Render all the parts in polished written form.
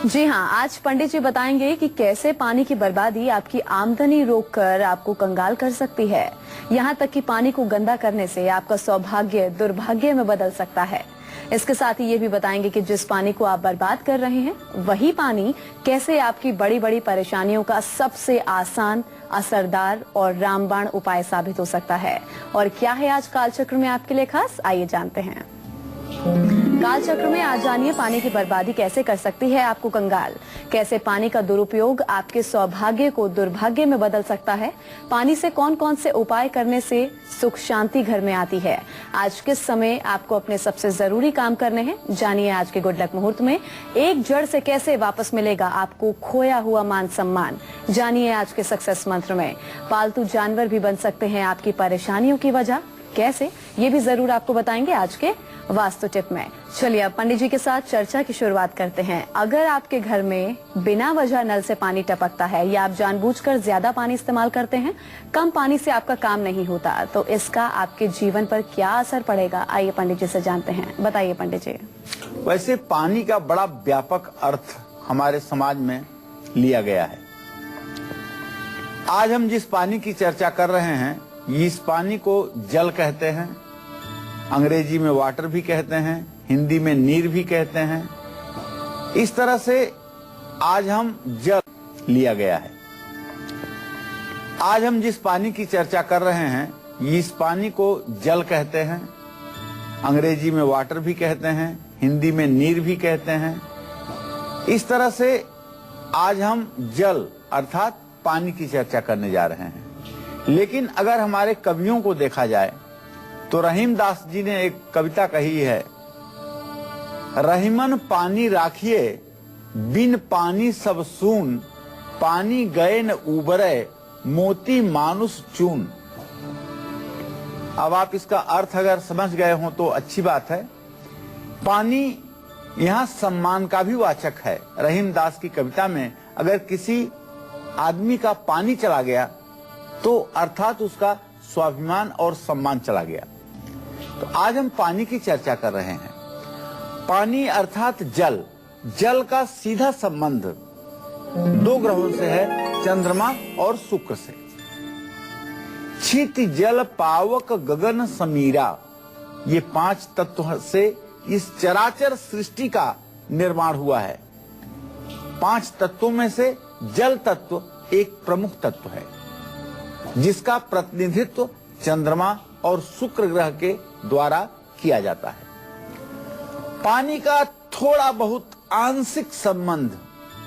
जी हाँ, आज पंडित जी बताएंगे कि कैसे पानी की बर्बादी आपकी आमदनी रोककर आपको कंगाल कर सकती है। यहाँ तक कि पानी को गंदा करने से आपका सौभाग्य दुर्भाग्य में बदल सकता है। इसके साथ ही ये भी बताएंगे कि जिस पानी को आप बर्बाद कर रहे हैं, वही पानी कैसे आपकी बड़ी बड़ी परेशानियों का सबसे आसान, असरदार और रामबाण उपाय साबित हो सकता है। और क्या है आज कालचक्र में आपके लिए खास, आइए जानते हैं। कालचक्र में आज जानिए पानी की बर्बादी कैसे कर सकती है आपको कंगाल, कैसे पानी का दुरुपयोग आपके सौभाग्य को दुर्भाग्य में बदल सकता है, पानी से कौन कौन से उपाय करने से सुख शांति घर में आती है, आज किस समय आपको अपने सबसे जरूरी काम करने हैं, जानिए आज के गुड लक मुहूर्त में एक जड़ से कैसे वापस मिलेगा आपको खोया हुआ मान सम्मान, जानिए आज के सक्सेस मंत्र में पालतू जानवर भी बन सकते हैं आपकी परेशानियों की वजह, कैसे ये भी जरूर आपको बताएंगे आज के वास्तु टिप में। चलिए अब पंडित जी के साथ चर्चा की शुरुआत करते हैं। अगर आपके घर में बिना वजह नल से पानी टपकता है या आप जानबूझकर ज्यादा पानी इस्तेमाल करते हैं, कम पानी से आपका काम नहीं होता, तो इसका आपके जीवन पर क्या असर पड़ेगा, आइए पंडित जी से जानते हैं। बताइए पंडित जी। वैसे पानी का बड़ा व्यापक अर्थ हमारे समाज में लिया गया है। आज हम जिस पानी की चर्चा कर रहे हैं, इस पानी को जल कहते हैं, अंग्रेजी में वाटर भी कहते हैं, हिंदी में नीर भी कहते हैं। इस तरह से आज हम जल लिया गया है। आज हम जिस पानी की चर्चा कर रहे हैं, इस पानी को जल कहते हैं, अंग्रेजी में वाटर भी कहते हैं, हिंदी में नीर भी कहते हैं। इस तरह से आज हम जल अर्थात पानी की चर्चा करने जा रहे हैं। लेकिन अगर हमारे कवियों को देखा जाए तो रहीम दास जी ने एक कविता कही है, रहीमन पानी राखिए बिन पानी सब सून, पानी गए न उबरे मोती मानुष चून। अब आप इसका अर्थ अगर समझ गए हो तो अच्छी बात है। पानी यहाँ सम्मान का भी वाचक है। रहीम दास की कविता में अगर किसी आदमी का पानी चला गया तो अर्थात उसका स्वाभिमान और सम्मान चला गया। तो आज हम पानी की चर्चा कर रहे हैं। पानी अर्थात जल, जल का सीधा संबंध दो ग्रहों से है, चंद्रमा और शुक्र से। क्षिति जल पावक गगन समीरा, ये पांच तत्व से इस चराचर सृष्टि का निर्माण हुआ है। पांच तत्वों में से जल तत्व एक प्रमुख तत्व है, जिसका प्रतिनिधित्व चंद्रमा और शुक्र ग्रह के द्वारा किया जाता है। पानी का थोड़ा बहुत आंशिक संबंध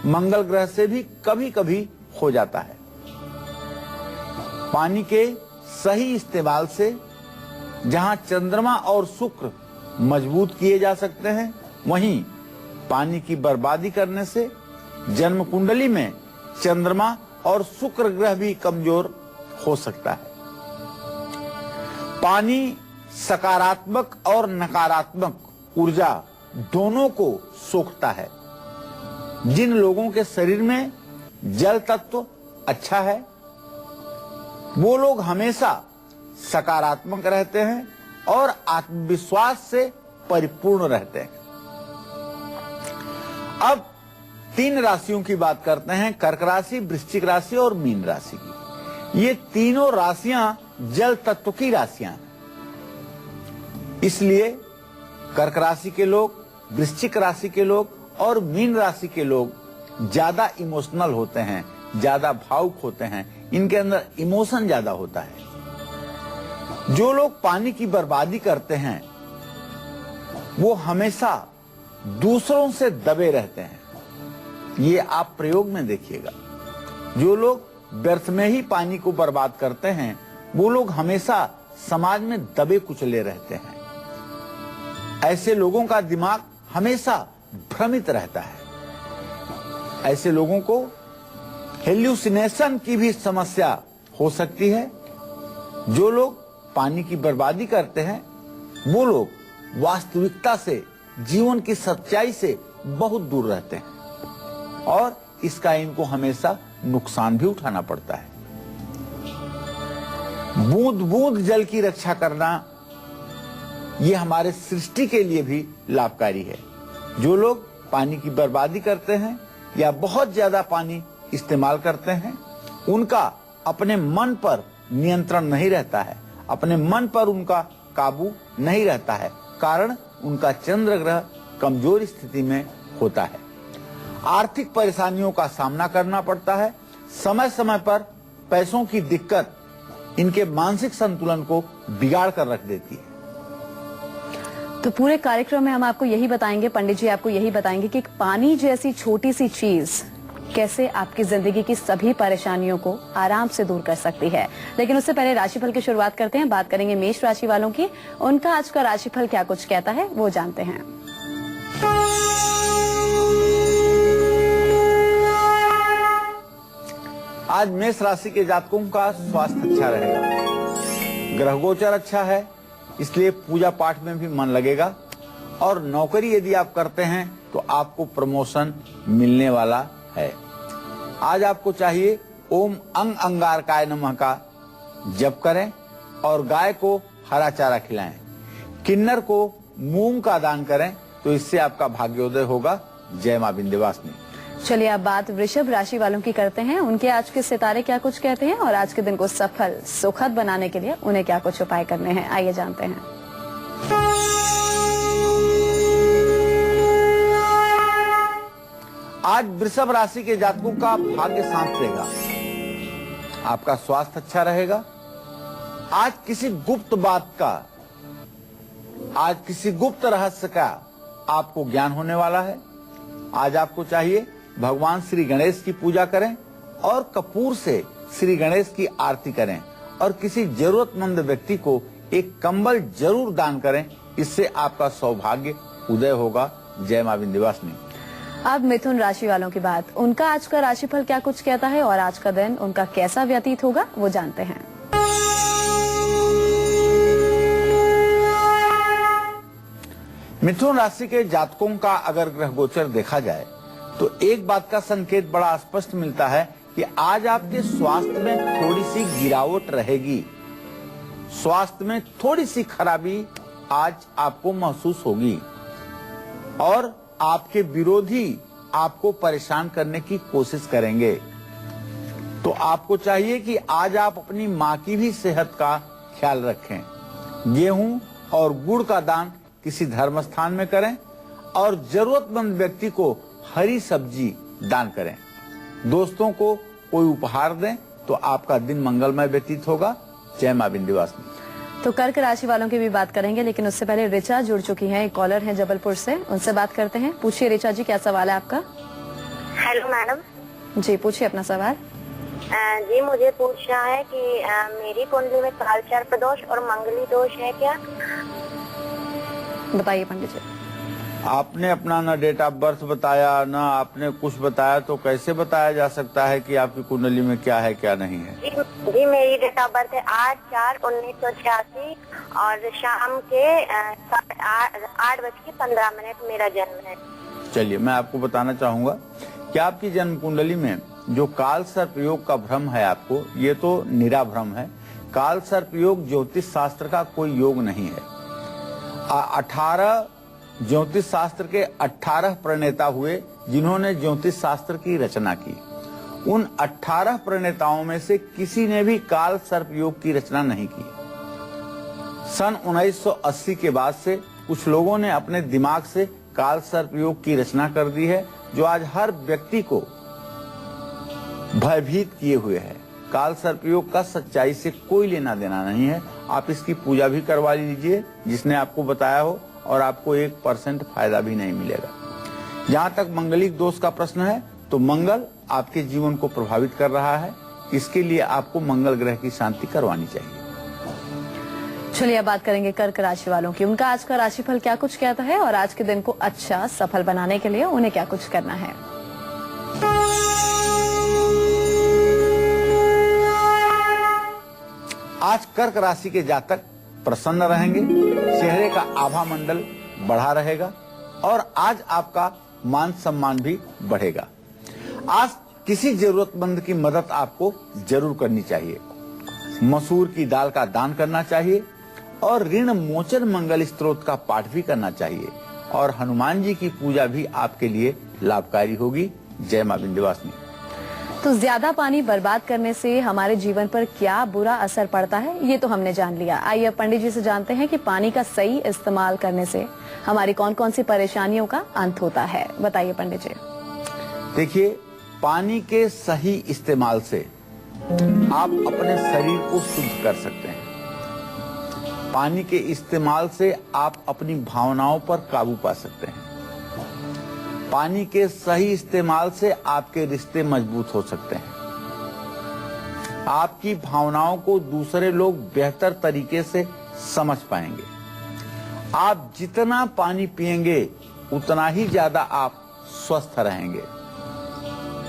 मंगल ग्रह से भी कभी कभी हो जाता है। पानी के सही इस्तेमाल से जहां चंद्रमा और शुक्र मजबूत किए जा सकते हैं, वहीं पानी की बर्बादी करने से जन्म कुंडली में चंद्रमा और शुक्र ग्रह भी कमजोर हो सकता है। पानी सकारात्मक और नकारात्मक ऊर्जा दोनों को सोखता है। जिन लोगों के शरीर में जल तत्व अच्छा है, वो लोग हमेशा सकारात्मक रहते हैं और आत्मविश्वास से परिपूर्ण रहते हैं। अब तीन राशियों की बात करते हैं, कर्क राशि, वृश्चिक राशि और मीन राशि की। ये तीनों राशियां जल तत्व की राशियां हैं। इसलिए कर्क राशि के लोग, वृश्चिक राशि के लोग और मीन राशि के लोग ज्यादा इमोशनल होते हैं, ज्यादा भावुक होते हैं, इनके अंदर इमोशन ज्यादा होता है। जो लोग पानी की बर्बादी करते हैं वो हमेशा दूसरों से दबे रहते हैं। ये आप प्रयोग में देखिएगा। जो लोग व्यर्थ में ही पानी को बर्बाद करते हैं, वो लोग हमेशा समाज में दबे कुचले रहते हैं। ऐसे लोगों का दिमाग हमेशा भ्रमित रहता है। ऐसे लोगों को हेल्यूसिनेशन की भी समस्या हो सकती है। जो लोग पानी की बर्बादी करते हैं, वो लोग वास्तविकता से, जीवन की सच्चाई से बहुत दूर रहते हैं और इसका इनको हमेशा नुकसान भी उठाना पड़ता है। बूंद बूंद जल की रक्षा करना ये हमारे सृष्टि के लिए भी लाभकारी है। जो लोग पानी की बर्बादी करते हैं या बहुत ज्यादा पानी इस्तेमाल करते हैं, उनका अपने मन पर नियंत्रण नहीं रहता है, अपने मन पर उनका काबू नहीं रहता है, कारण उनका चंद्र ग्रह कमजोर स्थिति में होता है। आर्थिक परेशानियों का सामना करना पड़ता है, समय समय पर पैसों की दिक्कत इनके मानसिक संतुलन को बिगाड़ कर रख देती है। तो पूरे कार्यक्रम में हम आपको यही बताएंगे, पंडित जी आपको यही बताएंगे कि पानी जैसी छोटी सी चीज कैसे आपकी जिंदगी की सभी परेशानियों को आराम से दूर कर सकती है। लेकिन उससे पहले राशिफल की शुरुआत करते हैं। बात करेंगे मेष राशि वालों की। उनका आज का राशिफल क्या कुछ कहता है वो जानते हैं। आज मेष राशि के जातकों का स्वास्थ्य अच्छा रहेगा, ग्रह गोचर अच्छा है, इसलिए पूजा पाठ में भी मन लगेगा, और नौकरी यदि आप करते हैं तो आपको प्रमोशन मिलने वाला है। आज आपको चाहिए ओम अंग अंगारकाय नमः का जप करें और गाय को हरा चारा खिलाएं। किन्नर को मूंग का दान करें तो इससे आपका भाग्योदय होगा। जय मां विंध्यवासिनी। चलिए अब बात वृषभ राशि वालों की करते हैं। उनके आज के सितारे क्या कुछ कहते हैं और आज के दिन को सफल सुखद बनाने के लिए उन्हें क्या कुछ उपाय करने हैं, आइए जानते हैं। आज वृषभ राशि के जातकों का भाग्य शांत रहेगा, आपका स्वास्थ्य अच्छा रहेगा। आज किसी गुप्त बात का, आज किसी गुप्त रहस्य का आपको ज्ञान होने वाला है। आज आपको चाहिए भगवान श्री गणेश की पूजा करें और कपूर से श्री गणेश की आरती करें और किसी जरूरतमंद व्यक्ति को एक कंबल जरूर दान करें, इससे आपका सौभाग्य उदय होगा। जय मां विंध्यवासिनी। अब मिथुन राशि वालों की बात। उनका आज का राशिफल क्या कुछ कहता है और आज का दिन उनका कैसा व्यतीत होगा वो जानते हैं। मिथुन राशि के जातकों का अगर ग्रह गोचर देखा जाए तो एक बात का संकेत बड़ा स्पष्ट मिलता है कि आज आपके स्वास्थ्य में थोड़ी सी गिरावट रहेगी, स्वास्थ्य में थोड़ी सी खराबी आज आपको महसूस होगी और आपके विरोधी आपको परेशान करने की कोशिश करेंगे। तो आपको चाहिए कि आज आप अपनी माँ की भी सेहत का ख्याल रखें। गेहूं और गुड़ का दान किसी धर्म स्थान में करें और जरूरतमंद व्यक्ति को हरी सब्जी दान करें। दोस्तों को कोई उपहार दें तो आपका दिन मंगलमय व्यतीत होगा। जय मां विंध्यवासिनी। तो कर्क राशि वालों की भी बात करेंगे, लेकिन उससे पहले ऋचा जुड़ चुकी हैं, एक कॉलर है जबलपुर से, उनसे बात करते हैं। पूछिए ऋचा जी, क्या सवाल है आपका? हेलो मैडम जी पूछिए अपना सवाल। जी मुझे पूछना है कि मेरी कुंडली में कालसर्प दोष और मंगली दोष है क्या? बताइए पंडित जी। आपने अपना ना डेट ऑफ बर्थ बताया, ना आपने कुछ बताया, तो कैसे बताया जा सकता है कि आपकी कुंडली में क्या है क्या नहीं है? जी मेरी डेट ऑफ बर्थ है 8/4/1986 और शाम के 8:15 मेरा जन्म है। चलिए मैं आपको बताना चाहूंगा कि आपकी जन्म कुंडली में जो काल सर्प योग का भ्रम है आपको, ये तो निरा भ्रम है। काल सर्प योग ज्योतिष शास्त्र का कोई योग नहीं है। 18 ज्योतिष शास्त्र के 18 प्रणेता हुए जिन्होंने ज्योतिष शास्त्र की रचना की। उन 18 प्रणेताओं में से किसी ने भी काल सर्प योग की रचना नहीं की। सन 1980 के बाद से कुछ लोगों ने अपने दिमाग से काल सर्प योग की रचना कर दी है, जो आज हर व्यक्ति को भयभीत किए हुए है। काल सर्प योग का सच्चाई से कोई लेना देना नहीं है। आप इसकी पूजा भी करवा लीजिए जिसने आपको बताया हो, और आपको 1% फायदा भी नहीं मिलेगा। जहाँ तक मंगलिक दोष का प्रश्न है, तो मंगल आपके जीवन को प्रभावित कर रहा है, इसके लिए आपको मंगल ग्रह की शांति करवानी चाहिए। चलिए अब बात करेंगे कर्क राशि वालों की। उनका आज का राशिफल क्या कुछ कहता है और आज के दिन को अच्छा सफल बनाने के लिए उन्हें क्या कुछ करना है। आज कर्क राशि के जातक प्रसन्न रहेंगे, चेहरे का आभा मंडल बढ़ा रहेगा और आज आपका मान सम्मान भी बढ़ेगा। आज किसी जरूरतमंद की मदद आपको जरूर करनी चाहिए। मसूर की दाल का दान करना चाहिए और ऋण मोचन मंगल स्तोत्र का पाठ भी करना चाहिए और हनुमान जी की पूजा भी आपके लिए लाभकारी होगी। जय मां विंध्यवासिनी। तो ज्यादा पानी बर्बाद करने से हमारे जीवन पर क्या बुरा असर पड़ता है, ये तो हमने जान लिया। आइए अब पंडित जी से जानते हैं कि पानी का सही इस्तेमाल करने से हमारी कौन कौन सी परेशानियों का अंत होता है। बताइए पंडित जी। देखिए, पानी के सही इस्तेमाल से आप अपने शरीर को शुद्ध कर सकते हैं। पानी के इस्तेमाल से आप अपनी भावनाओं पर काबू पा सकते हैं। पानी के सही इस्तेमाल से आपके रिश्ते मजबूत हो सकते हैं। आपकी भावनाओं को दूसरे लोग बेहतर तरीके से समझ पाएंगे। आप जितना पानी पिएंगे उतना ही ज्यादा आप स्वस्थ रहेंगे।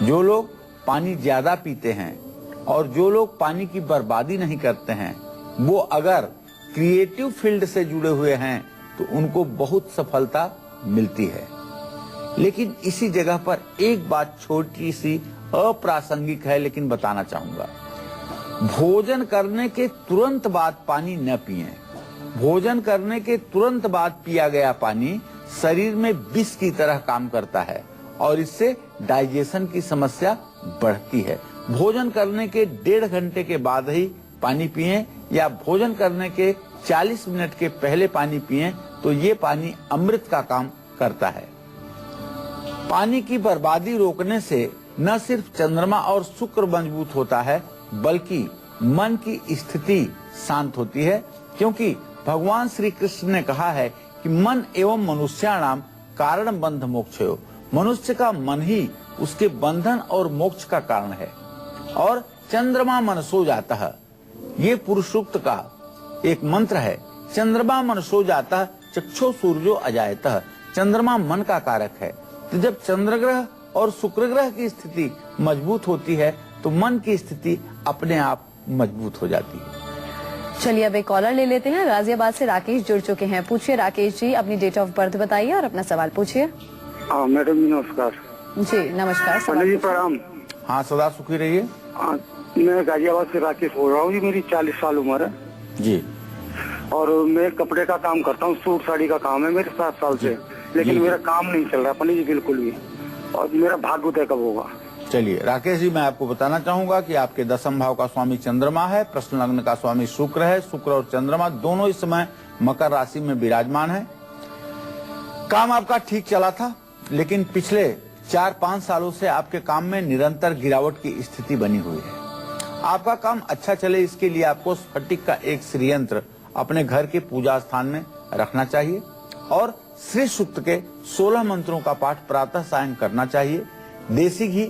जो लोग पानी ज्यादा पीते हैं और जो लोग पानी की बर्बादी नहीं करते हैं, वो अगर क्रिएटिव फील्ड से जुड़े हुए हैं तो उनको बहुत सफलता मिलती है। लेकिन इसी जगह पर एक बात छोटी सी अप्रासंगिक है, लेकिन बताना चाहूंगा। भोजन करने के तुरंत बाद पानी न पिएं। भोजन करने के तुरंत बाद पिया गया पानी शरीर में विष की तरह काम करता है और इससे डाइजेशन की समस्या बढ़ती है। भोजन करने के 1.5 घंटे के बाद ही पानी पिएं या भोजन करने के 40 मिनट के पहले पानी पिएं तो ये पानी अमृत का काम करता है। पानी की बर्बादी रोकने से न सिर्फ चंद्रमा और शुक्र मजबूत होता है, बल्कि मन की स्थिति शांत होती है, क्योंकि भगवान श्री कृष्ण ने कहा है कि मन एवं मनुष्याणाम कारण बंध मोक्षयो। मनुष्य का मन ही उसके बंधन और मोक्ष का कारण है। और चंद्रमा मनसो जाता है, ये पुरुष सूक्त का एक मंत्र है। चंद्रमा मनसो जाता चक्षो सूर्यो अजायतः। चंद्रमा मन का कारक है। तो जब चंद्र ग्रह और शुक्र ग्रह की स्थिति मजबूत होती है तो मन की स्थिति अपने आप मजबूत हो जाती है। चलिए अब एक कॉलर ले लेते हैं। गाजियाबाद से राकेश जुड़ चुके हैं। पूछिए राकेश जी, अपनी डेट ऑफ बर्थ बताइए और अपना सवाल पूछिए। मैडम जी नमस्कार। जी नमस्कार। पंडित जी प्रणाम। हाँ, सदा सुखी रहिए। मैं गाजियाबाद से राकेश बोल रहा हूँ जी। मेरी 40 साल उम्र है जी। और मैं कपड़े का काम करता हूँ। सूट साड़ी का काम है मेरे 7 साल से, लेकिन मेरा काम नहीं चल रहा पंडित जी बिल्कुल भी। और मेरा भाग्य उदय कब होगा? चलिए राकेश जी, मैं आपको बताना चाहूंगा कि आपके 10th भाव का स्वामी चंद्रमा है, प्रश्न लग्न का स्वामी शुक्र है। शुक्र और चंद्रमा दोनों इस समय मकर राशि में विराजमान है। काम आपका ठीक चला था, लेकिन पिछले 4-5 सालों से आपके काम में निरंतर गिरावट की स्थिति बनी हुई है। आपका काम अच्छा चले, इसके लिए आपको स्फटिक का एक श्रीयंत्र अपने घर के पूजा स्थान में रखना चाहिए और श्री सूक्त के 16 मंत्रों का पाठ प्रातः सायं करना चाहिए। देसी घी,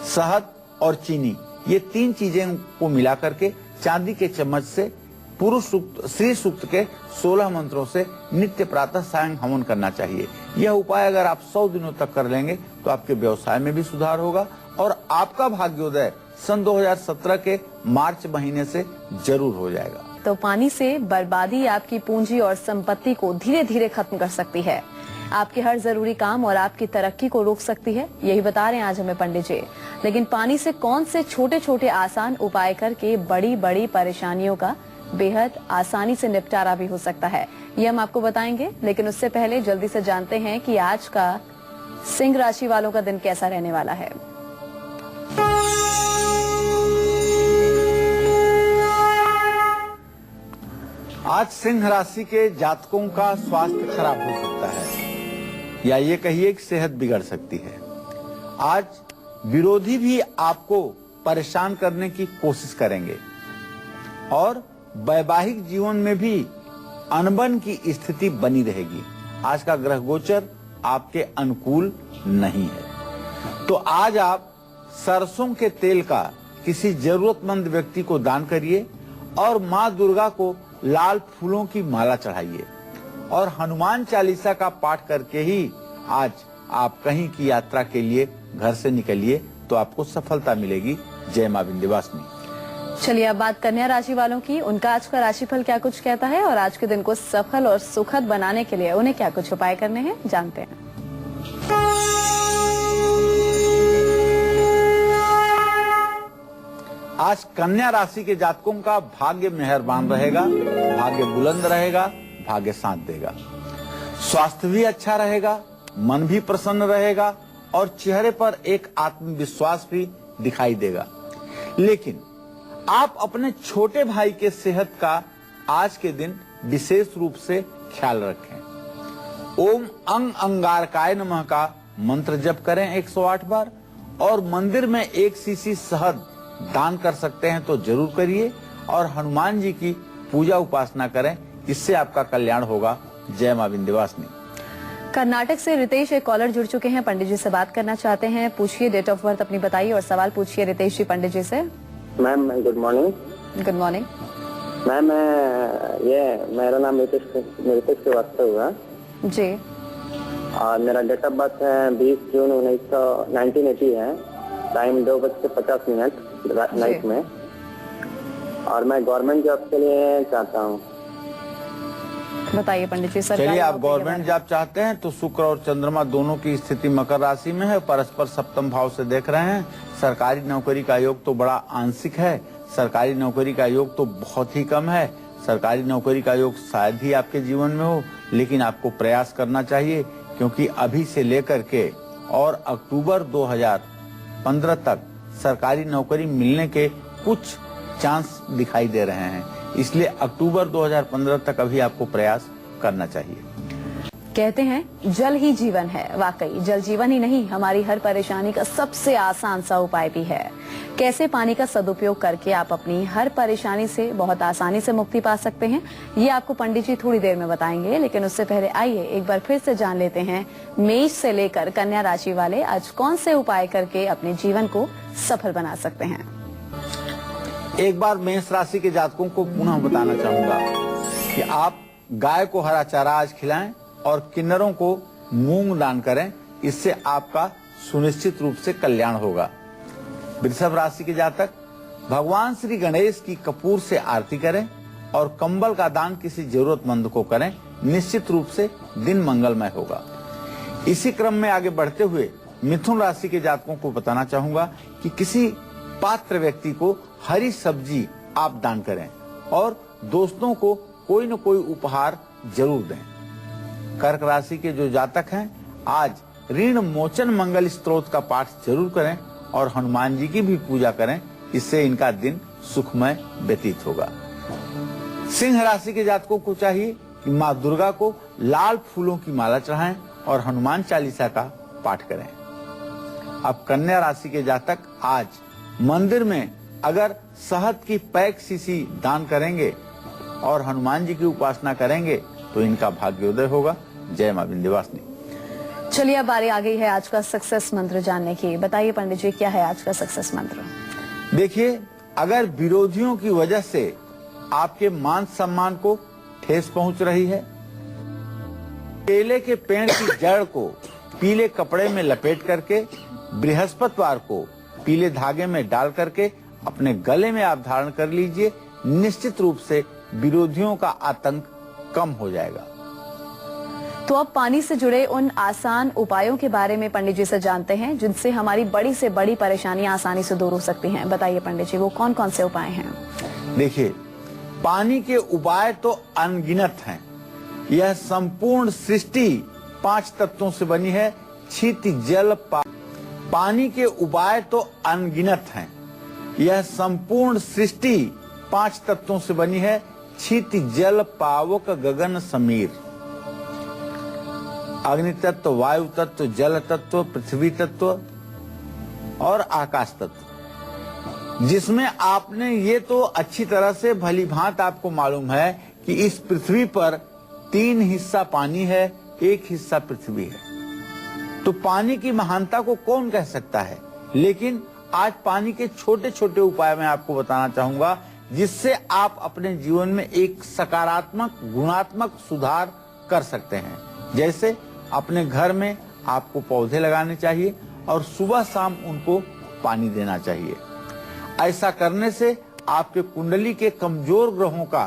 शहद और चीनी, ये 3 चीजें को मिला करके चांदी के चम्मच से पुरुष सूक्त, श्री सूक्त के 16 मंत्रों से नित्य प्रातः सायं हवन करना चाहिए। यह उपाय अगर आप 100 दिनों तक कर लेंगे तो आपके व्यवसाय में भी सुधार होगा और आपका भाग्योदय सन 2017 के मार्च महीने से जरूर हो जाएगा। तो पानी से बर्बादी आपकी पूंजी और संपत्ति को धीरे धीरे खत्म कर सकती है, आपके हर जरूरी काम और आपकी तरक्की को रोक सकती है। यही बता रहे हैं आज हमें पंडित जी। लेकिन पानी से कौन से छोटे छोटे आसान उपाय करके बड़ी बड़ी परेशानियों का बेहद आसानी से निपटारा भी हो सकता है, ये हम आपको बताएंगे। लेकिन उससे पहले जल्दी से जानते हैं कि आज का सिंह राशि वालों का दिन कैसा रहने वाला है। आज सिंह राशि के जातकों का स्वास्थ्य खराब हो सकता है या ये कहिए कि सेहत बिगड़ सकती है। आज विरोधी भी आपको परेशान करने की कोशिश करेंगे और वैवाहिक जीवन में भी अनबन की स्थिति बनी रहेगी। आज का ग्रह गोचर आपके अनुकूल नहीं है। तो आज आप सरसों के तेल का किसी जरूरतमंद व्यक्ति को दान करिए और माँ दुर्गा को लाल फूलों की माला चढ़ाइए और हनुमान चालीसा का पाठ करके ही आज आप कहीं की यात्रा के लिए घर से निकलिए तो आपको सफलता मिलेगी। जय मां विंध्यवासिनी। चलिए अब बात कन्या राशि वालों की। उनका आज का राशिफल क्या कुछ कहता है और आज के दिन को सफल और सुखद बनाने के लिए उन्हें क्या कुछ उपाय करने हैं, जानते हैं। आज कन्या राशि के जातकों का भाग्य मेहरबान रहेगा, भाग्य बुलंद रहेगा, भाग्य साथ देगा। स्वास्थ्य भी अच्छा रहेगा, मन भी प्रसन्न रहेगा और चेहरे पर एक आत्मविश्वास भी दिखाई देगा। लेकिन आप अपने छोटे भाई के सेहत का आज के दिन विशेष रूप से ख्याल रखें। ओम अंग अंगारकाय नमः का मंत्र जप करें 108 बार और मंदिर में 1 सीसी शहद दान कर सकते हैं तो जरूर करिए और हनुमान जी की पूजा उपासना करें, इससे आपका कल्याण होगा। जय मां विंध्यवासिनी। कर्नाटक से रितेश एक कॉलर जुड़ चुके हैं, पंडित जी से बात करना चाहते हैं। पूछिए, डेट ऑफ बर्थ अपनी बताइए और सवाल पूछिए रितेश जी पंडित जी से। Ma'am good morning. Good morning ma'am, ये मेरा नाम रितेश श्रीवास्तव हुआ जी। और मेरा डेट ऑफ बर्थ है 20 जून 1980 है। टाइम 2:50 नाइट में। और मैं गवर्नमेंट जॉब के लिए चाहता हूँ। बताइए पंडित जी। चलिए, आप गवर्नमेंट जॉब चाहते हैं तो शुक्र और चंद्रमा दोनों की स्थिति मकर राशि में है, परस्पर सप्तम भाव से देख रहे हैं। सरकारी नौकरी का योग तो बड़ा आंशिक है, सरकारी नौकरी का योग तो बहुत ही कम है। सरकारी नौकरी का योग शायद ही आपके जीवन में हो, लेकिन आपको प्रयास करना चाहिए, क्योंकि अभी से लेकर के और अक्टूबर 2015 तक सरकारी नौकरी मिलने के कुछ चांस दिखाई दे रहे हैं। इसलिए अक्टूबर 2015 तक अभी आपको प्रयास करना चाहिए। कहते हैं जल ही जीवन है। वाकई जल जीवन ही नहीं, हमारी हर परेशानी का सबसे आसान सा उपाय भी है। कैसे पानी का सदुपयोग करके आप अपनी हर परेशानी से बहुत आसानी से मुक्ति पा सकते हैं, ये आपको पंडित जी थोड़ी देर में बताएंगे। लेकिन उससे पहले आइए एक बार फिर से जान लेते हैं मेष से लेकर कन्या राशि वाले आज कौन से उपाय करके अपने जीवन को सफल बना सकते हैं। एक बार मेष राशि के जातकों को पुनः बताना चाहूंगा कि आप गाय को हरा चारा आज खिलाएं और किन्नरों को मूंग दान करें, इससे आपका सुनिश्चित रूप से कल्याण होगा। वृषभ राशि के जातक भगवान श्री गणेश की कपूर से आरती करें और कंबल का दान किसी जरूरतमंद को करें, निश्चित रूप से दिन मंगलमय होगा। इसी क्रम में आगे बढ़ते हुए मिथुन राशि के जातकों को बताना चाहूंगा कि किसी पात्र व्यक्ति को हरी सब्जी आप दान करें और दोस्तों को कोई न कोई उपहार जरूर दें। कर्क राशि के जो जातक हैं आज ऋण मोचन मंगल स्तोत्र का पाठ जरूर करें और हनुमान जी की भी पूजा करें, इससे इनका दिन सुखमय व्यतीत होगा। सिंह राशि के जातकों को चाहिए कि माँ दुर्गा को लाल फूलों की माला चढ़ाएं और हनुमान चालीसा का पाठ करें। अब कन्या राशि के जातक आज मंदिर में अगर शहद की पैक शीशी दान करेंगे और हनुमान जी की उपासना करेंगे तो इनका भाग्योदय होगा। जय मां विंध्यवासिनी। चलिए अब बारी आ गई है आज का सक्सेस मंत्र जानने की। बताइए पंडित जी, क्या है आज का सक्सेस मंत्र। देखिए, अगर विरोधियों की वजह से आपके मान सम्मान को ठेस पहुंच रही है, केले के पेड़ की जड़ को पीले कपड़े में लपेट करके बृहस्पतिवार को पीले धागे में डाल करके अपने गले में आप धारण कर लीजिए, निश्चित रूप से विरोधियों का आतंक कम हो जाएगा। तो अब पानी से जुड़े उन आसान उपायों के बारे में पंडित जी से जानते हैं जिनसे हमारी बड़ी से बड़ी परेशानियां आसानी से दूर हो सकती हैं। बताइए पंडित जी, वो कौन कौन से उपाय हैं। देखिए, पानी के उपाय तो अनगिनत हैं। यह संपूर्ण सृष्टि 5 तत्वों से बनी है, क्षिति जल पानी के उपाय तो अनगिनत हैं। यह संपूर्ण सृष्टि 5 तत्वों से बनी है, क्षिति जल पावक गगन समीर। अग्नि तत्व, वायु तत्व, जल तत्व, पृथ्वी तत्व और आकाश तत्व, जिसमें आपने ये तो अच्छी तरह से भली भांत आपको मालूम है कि इस पृथ्वी पर 3 हिस्सा पानी है, 1 हिस्सा पृथ्वी है। तो पानी की महानता को कौन कह सकता है। लेकिन आज पानी के छोटे छोटे उपाय मैं आपको बताना चाहूंगा, जिससे आप अपने जीवन में एक सकारात्मक गुणात्मक सुधार कर सकते हैं। जैसे अपने घर में आपको पौधे लगाने चाहिए और सुबह शाम उनको पानी देना चाहिए। ऐसा करने से आपके कुंडली के कमजोर ग्रहों का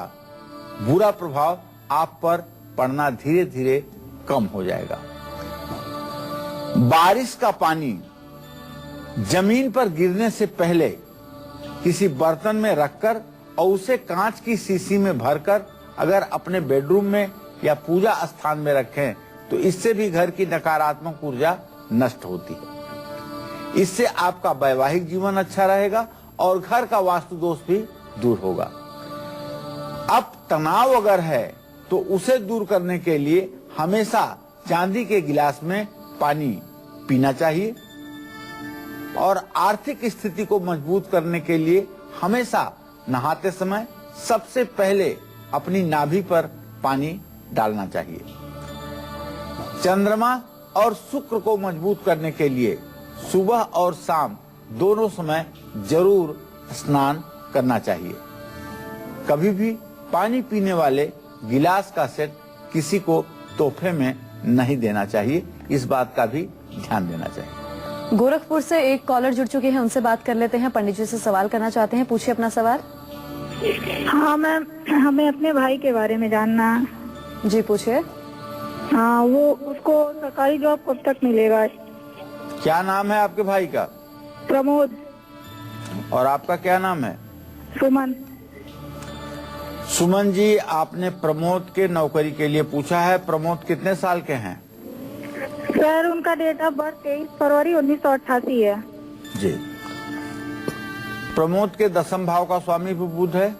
बुरा प्रभाव आप पर पड़ना धीरे धीरे कम हो जाएगा। बारिश का पानी जमीन पर गिरने से पहले किसी बर्तन में रखकर और उसे कांच की शीशी में भरकर अगर अपने बेडरूम में या पूजा स्थान में रखें तो इससे भी घर की नकारात्मक ऊर्जा नष्ट होती है। इससे आपका वैवाहिक जीवन अच्छा रहेगा और घर का वास्तु दोष भी दूर होगा। अब तनाव अगर है तो उसे दूर करने के लिए हमेशा चांदी के गिलास में पानी पीना चाहिए और आर्थिक स्थिति को मजबूत करने के लिए हमेशा नहाते समय सबसे पहले अपनी नाभि पर पानी डालना चाहिए। चंद्रमा और शुक्र को मजबूत करने के लिए सुबह और शाम दोनों समय जरूर स्नान करना चाहिए। कभी भी पानी पीने वाले गिलास का सेट किसी को तोहफे में नहीं देना चाहिए, इस बात का भी ध्यान देना चाहिए। गोरखपुर से एक कॉलर जुड़ चुके हैं, उनसे बात कर लेते हैं। पंडित जी से सवाल करना चाहते हैं, पूछिए अपना सवाल। हाँ मैम, हमें अपने भाई के बारे में जानना है। जी पूछिए। हाँ, वो उसको सरकारी जॉब कब तक मिलेगा? क्या नाम है आपके भाई का? प्रमोद। और आपका क्या नाम है? सुमन। सुमन जी, आपने प्रमोद के नौकरी के लिए पूछा है। प्रमोद कितने साल के हैं? सर, उनका डेट ऑफ बर्थ 23 फरवरी 1988 है। जी। प्रमोद के 10वें भाव का स्वामी भी बुध है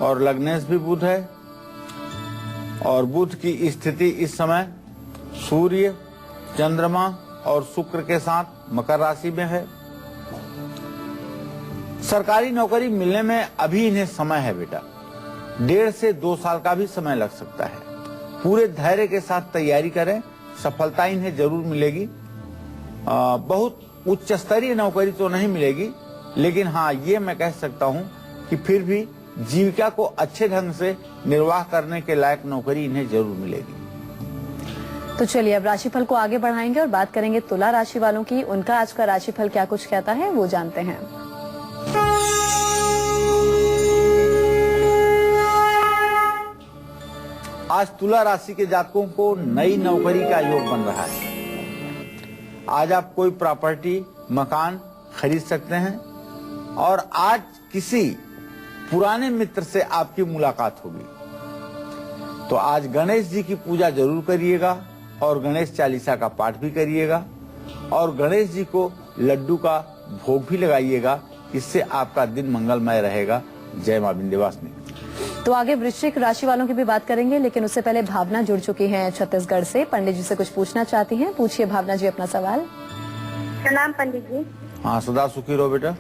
और लग्नेश भी बुध है और बुध की स्थिति इस समय सूर्य, चंद्रमा और शुक्र के साथ मकर राशि में है। सरकारी नौकरी मिलने में अभी इन्हें समय है बेटा, 1.5 से 2 साल का भी समय लग सकता है। पूरे धैर्य के साथ तैयारी करें, सफलता इन्हें जरूर मिलेगी। बहुत उच्च स्तरीय नौकरी तो नहीं मिलेगी, लेकिन हाँ ये मैं कह सकता हूँ कि फिर भी जीविका को अच्छे ढंग से निर्वाह करने के लायक नौकरी इन्हें जरूर मिलेगी। तो चलिए अब राशिफल को आगे बढ़ाएंगे और बात करेंगे तुला राशि वालों की। उनका आज का राशिफल क्या कुछ कहता है वो जानते हैं। आज तुला राशि के जातकों को नई नौकरी का योग बन रहा है। आज आप कोई प्रॉपर्टी, मकान खरीद सकते हैं और आज किसी पुराने मित्र से आपकी मुलाकात होगी। तो आज गणेश जी की पूजा जरूर करिएगा और गणेश चालीसा का पाठ भी करिएगा और गणेश जी को लड्डू का भोग भी लगाइएगा। इससे आपका दिन मंगलमय रहेगा। जय मां विंध्यवासिनी। तो आगे वृश्चिक राशि वालों की भी बात करेंगे, लेकिन उससे पहले भावना जुड़ चुकी हैं छत्तीसगढ़ से। पंडित जी से कुछ पूछना चाहती हैं, पूछिए भावना जी अपना सवाल। प्रणाम पंडित जी। हाँ, सदा सुखी रहो बेटा।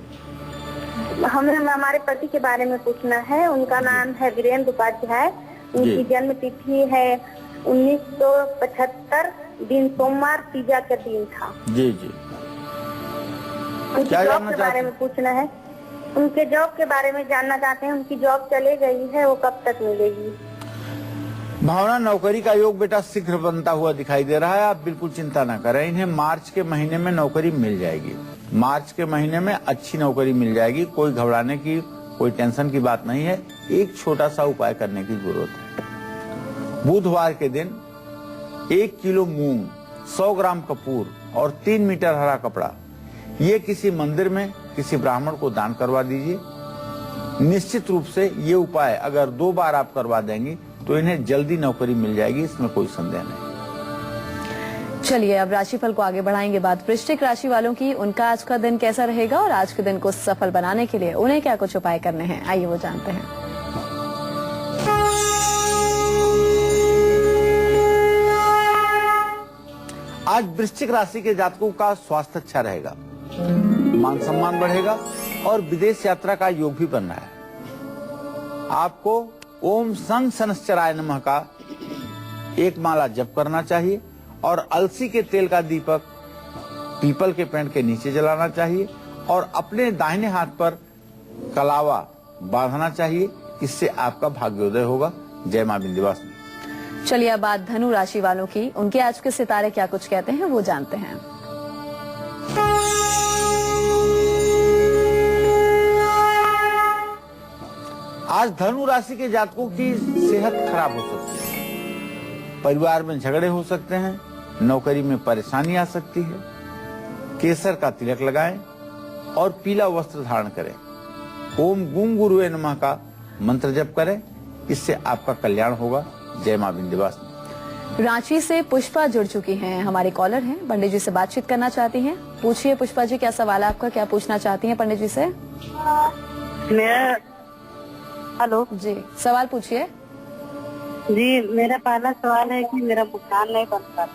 हमें हमारे पति के बारे में पूछना है। उनका नाम है वीरेंद्र उपाध्याय। उनकी जन्म तिथि है 1975, दिन सोमवार, तीजा का दिन था। जी जी। उनकी जॉब के बारे में पूछना है। उनके जॉब के बारे में जानना चाहते हैं। उनकी जॉब चले गई है, वो कब तक मिलेगी? भावना, नौकरी का योग बेटा शीघ्र बनता हुआ दिखाई दे रहा है। आप बिल्कुल चिंता न करें, इन्हें मार्च के महीने में नौकरी मिल जाएगी। मार्च के महीने में अच्छी नौकरी मिल जाएगी। कोई घबराने की, कोई टेंशन की बात नहीं है। एक छोटा सा उपाय करने की जरूरत है। बुधवार के दिन 1 किलो मूंग, 100 ग्राम कपूर और 3 मीटर हरा कपड़ा, ये किसी मंदिर में किसी ब्राह्मण को दान करवा दीजिए। निश्चित रूप से ये उपाय अगर 2 बार आप करवा देंगी तो इन्हें जल्दी नौकरी मिल जाएगी, इसमें कोई संदेह नहीं। चलिए अब राशिफल को आगे बढ़ाएंगे बात वृश्चिक राशि वालों की। उनका आज का दिन कैसा रहेगा और आज के दिन को सफल बनाने के लिए उन्हें क्या कुछ उपाय करने हैं, आइए वो जानते हैं। आज वृश्चिक राशि के जातकों का स्वास्थ्य अच्छा रहेगा, मान सम्मान बढ़ेगा और विदेश यात्रा का योग भी बन रहा है। आपको ओम संग शनश्चराय नमः का 1 माला जप करना चाहिए और अलसी के तेल का दीपक पीपल के पेड़ के नीचे जलाना चाहिए और अपने दाहिने हाथ पर कलावा बांधना चाहिए। इससे आपका भाग्योदय होगा। जय मां विंध्यवासिनी। चलिए अब बात धनु राशि वालों की। उनके आज के सितारे क्या कुछ कहते हैं वो जानते हैं। आज धनु राशि के जातकों की सेहत खराब हो सकती है, परिवार में झगड़े हो सकते हैं, नौकरी में परेशानी आ सकती है। केसर का तिलक लगाएं और पीला वस्त्र धारण करें। ओम गुं गुरुवे नमः का मंत्र जप करें, इससे आपका कल्याण होगा। जय मां विंध्यवासिनी। रांची से पुष्पा जुड़ चुकी हैं, हमारे कॉलर हैं, पंडित जी से बातचीत करना चाहती हैं। पूछिए पुष्पा जी, क्या सवाल है आपका, क्या पूछना चाहती हैं पंडित जी से? हेलो जी, सवाल पूछिए। जी, मेरा पहला सवाल है कि मेरा मकान नहीं बनता।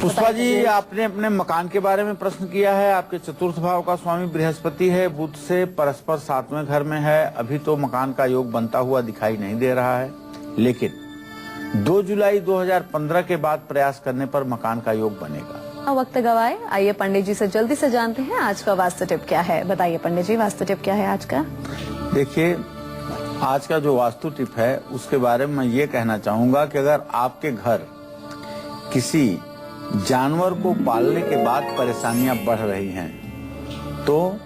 पुष्पा जी, आपने अपने मकान के बारे में प्रश्न किया है। आपके चतुर्थ भाव का स्वामी बृहस्पति है, बुध से परस्पर 7वें घर में है। अभी तो मकान का योग बनता हुआ दिखाई नहीं दे रहा है, लेकिन 2 जुलाई 2015 के बाद प्रयास करने पर मकान का योग बनेगा। वक्त गवाए, आइए पंडित जी से जल्दी से जानते हैं आज का वास्तु टिप क्या है। बताइए पंडित जी, वास्तु टिप क्या है आज का? देखिए, आज का जो वास्तु टिप है उसके बारे में मैं ये कहना चाहूंगा कि अगर आपके घर किसी जानवर को पालने के बाद परेशानियां बढ़ रही हैं, तो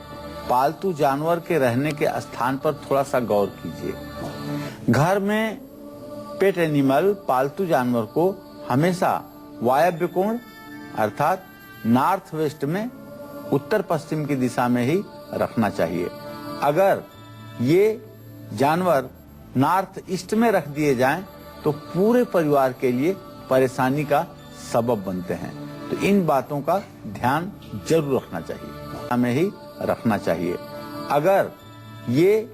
पालतू जानवर के रहने के स्थान पर थोड़ा सा गौर कीजिए। घर में पेट एनिमल, पालतू जानवर को हमेशा वायव्य कोण अर्थात नॉर्थ वेस्ट में, उत्तर पश्चिम की दिशा में ही रखना चाहिए। अगर ये जानवर नॉर्थ ईस्ट में रख दिए जाएं, तो पूरे परिवार के लिए परेशानी का सबब बनते हैं। तो इन बातों का ध्यान जरूर रखना चाहिए, हमें ही रखना चाहिए। अगर ये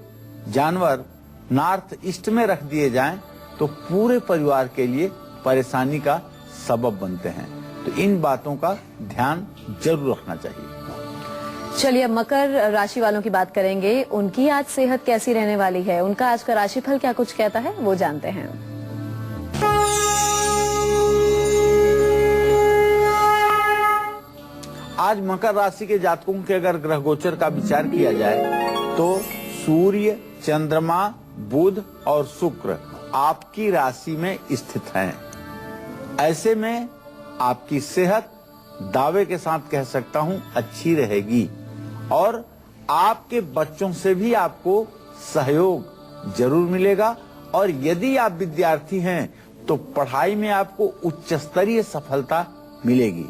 जानवर नॉर्थ ईस्ट में रख दिए जाएं, तो पूरे परिवार के लिए परेशानी का सबब बनते हैं। तो इन बातों का ध्यान जरूर रखना चाहिए। चलिए, अब मकर राशि वालों की बात करेंगे। उनकी आज सेहत कैसी रहने वाली है, उनका आज का राशिफल क्या कुछ कहता है, वो जानते हैं। आज मकर राशि के जातकों के अगर ग्रह गोचर का विचार किया जाए, तो सूर्य, चंद्रमा, बुध और शुक्र आपकी राशि में स्थित हैं। ऐसे में आपकी सेहत दावे के साथ कह सकता हूं अच्छी रहेगी, और आपके बच्चों से भी आपको सहयोग जरूर मिलेगा। और यदि आप विद्यार्थी हैं तो पढ़ाई में आपको उच्च स्तरीय सफलता मिलेगी।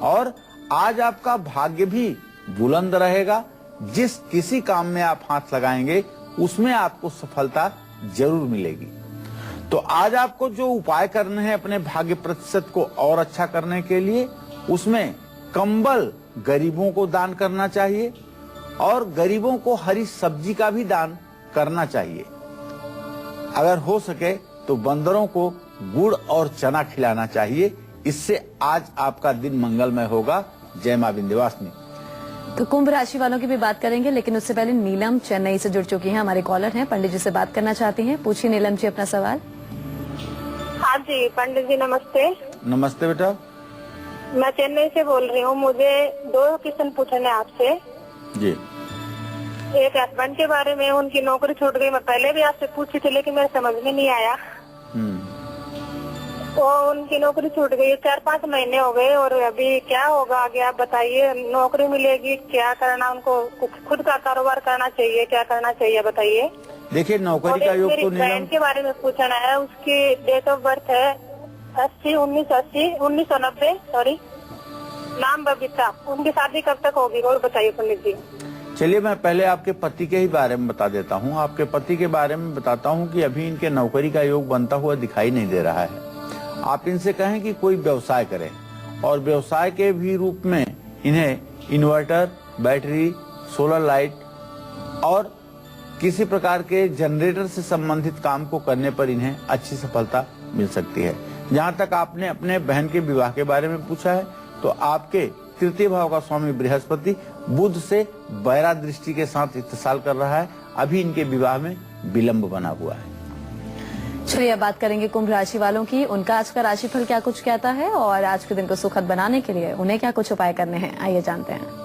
और आज आपका भाग्य भी बुलंद रहेगा। जिस किसी काम में आप हाथ लगाएंगे उसमें आपको सफलता जरूर मिलेगी। तो आज आपको जो उपाय करने हैं अपने भाग्य प्रतिशत को और अच्छा करने के लिए, उसमें कंबल गरीबों को दान करना चाहिए और गरीबों को हरी सब्जी का भी दान करना चाहिए। अगर हो सके तो बंदरों को गुड़ और चना खिलाना चाहिए। इससे आज आपका दिन मंगलमय होगा। जय मां विंध्यवासिनी। तो कुंभ राशि वालों की भी बात करेंगे, लेकिन उससे पहले नीलम चेन्नई से जुड़ चुकी हैं, हमारे कॉलर हैं, पंडित जी से बात करना चाहती हैं। पूछिए नीलम जी अपना सवाल। हाँ जी पंडित जी, नमस्ते। नमस्ते बेटा। मैं चेन्नई से बोल रही हूँ। मुझे 2 क्वेश्चन पूछने हैं आपसे जी। एक हस्बैंड के बारे में, उनकी नौकरी छूट गई। मैं पहले भी आपसे पूछी थी, लेकिन मेरे समझ में नहीं आया। तो उनकी नौकरी छूट गई, 4-5 महीने हो गए, और अभी क्या होगा आगे आप बताइए। नौकरी मिलेगी, क्या करना उनको? कुछ खुद का कारोबार करना चाहिए, क्या करना चाहिए बताइए। देखिए, नौकरी का योग तो बहन के बारे में पूछना है। उसकी डेट ऑफ बर्थ है 1990 सॉरी, नाम बबीता। उनकी शादी कब तक होगी और बताइए पंडित जी। चलिए, मैं पहले आपके पति के ही बारे में बता देता हूँ। आपके पति के बारे में बताता हूँ कि अभी इनके नौकरी का योग बनता हुआ दिखाई नहीं दे रहा है। आप इनसे कहें कि कोई व्यवसाय करें, और व्यवसाय के भी रूप में इन्हें इन्वर्टर, बैटरी, सोलर लाइट और किसी प्रकार के जनरेटर से संबंधित काम को करने पर इन्हें अच्छी सफलता मिल सकती है। जहाँ तक आपने अपने बहन के विवाह के बारे में पूछा है, तो आपके तृतीय भाव का स्वामी बृहस्पति बुध से बैरा दृष्टि के साथ इत्तेसाल कर रहा है। अभी इनके विवाह में विलंब बना हुआ है। चलिए, अब बात करेंगे कुंभ राशि वालों की। उनका आज का राशिफल क्या कुछ कहता है, और आज के दिन को सुखद बनाने के लिए उन्हें क्या कुछ उपाय करने हैं, आइए जानते हैं।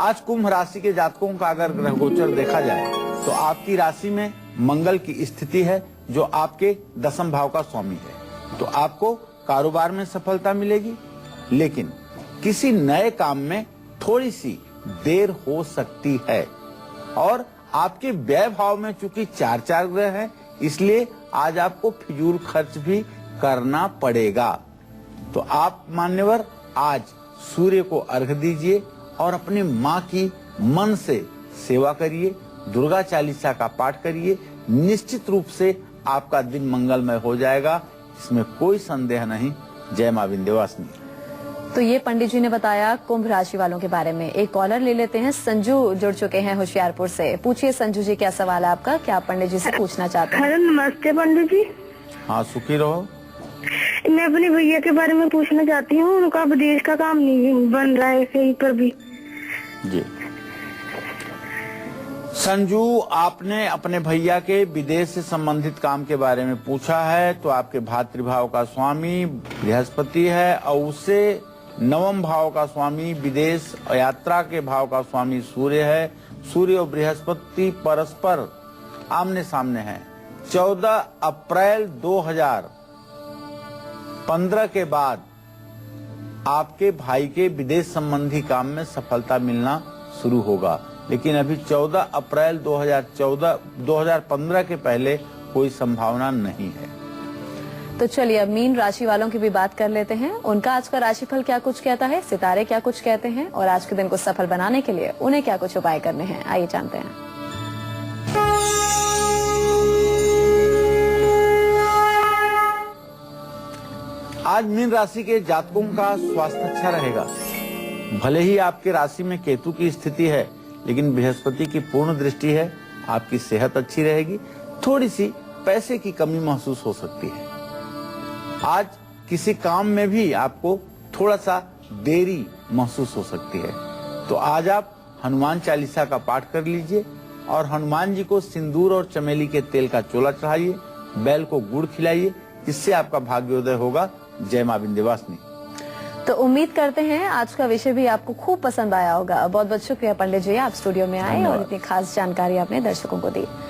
आज कुंभ राशि के जातकों का अगर ग्रह गोचर देखा जाए, तो आपकी राशि में मंगल की स्थिति है, जो आपके 10वें भाव का स्वामी है। तो आपको कारोबार में सफलता मिलेगी, लेकिन किसी नए काम में थोड़ी सी देर हो सकती है। और आपके व्यय भाव में चूंकि 4 ग्रह हैं, इसलिए आज आपको फिजूल खर्च भी करना पड़ेगा। तो आप मान्यवर आज सूर्य को अर्घ दीजिए और अपनी माँ की मन से सेवा करिए, दुर्गा चालीसा का पाठ करिए, निश्चित रूप से आपका दिन मंगलमय हो जाएगा, इसमें कोई संदेह नहीं। जय मां विंध्यवासिनी। तो ये पंडित जी ने बताया कुंभ राशि वालों के बारे में। एक कॉलर ले लेते हैं। संजू जुड़ चुके हैं होशियारपुर से। पूछिए संजू जी, क्या सवाल है आपका, क्या आप पंडित जी से पूछना चाहते हैं? हेलो, नमस्ते पंडित जी। हाँ, सुखी रहो। मैं अपने भैया के बारे में पूछना चाहती हूँ। उनका विदेश का काम नहीं बन रहा है कहीं पर भी। जी संजू, आपने अपने भैया के विदेश से संबंधित काम के बारे में पूछा है, तो आपके भातृभाव का स्वामी बृहस्पति है और उससे नवम भाव का स्वामी विदेश यात्रा के भाव का स्वामी सूर्य है। सूर्य और बृहस्पति परस्पर आमने सामने हैं। 14 अप्रैल 2015 के बाद आपके भाई के विदेश संबंधी काम में सफलता मिलना शुरू होगा, लेकिन अभी 14 अप्रैल 2015 के पहले कोई संभावना नहीं है। तो चलिए अब मीन राशि वालों की भी बात कर लेते हैं। उनका आज का राशिफल क्या कुछ कहता है, सितारे क्या कुछ कहते हैं और आज के दिन को सफल बनाने के लिए उन्हें क्या कुछ उपाय करने हैं, आइए जानते हैं। आज मीन राशि के जातकों का स्वास्थ्य अच्छा रहेगा। भले ही आपके राशि में केतु की स्थिति है, लेकिन बृहस्पति की पूर्ण दृष्टि है। आपकी सेहत अच्छी रहेगी। थोड़ी सी पैसे की कमी महसूस हो सकती है। आज किसी काम में भी आपको थोड़ा सा देरी महसूस हो सकती है। तो आज आप हनुमान चालीसा का पाठ कर लीजिए और हनुमान जी को सिंदूर और चमेली के तेल का चोला चढ़ाइए, बैल को गुड़ खिलाइए, इससे आपका भाग्योदय होगा। जय मां विंध्यवासिनी। तो उम्मीद करते हैं आज का विषय भी आपको खूब पसंद आया होगा। बहुत बहुत शुक्रिया पंडित जी, आप स्टूडियो में आए और इतनी खास जानकारी आपने दर्शकों को दी।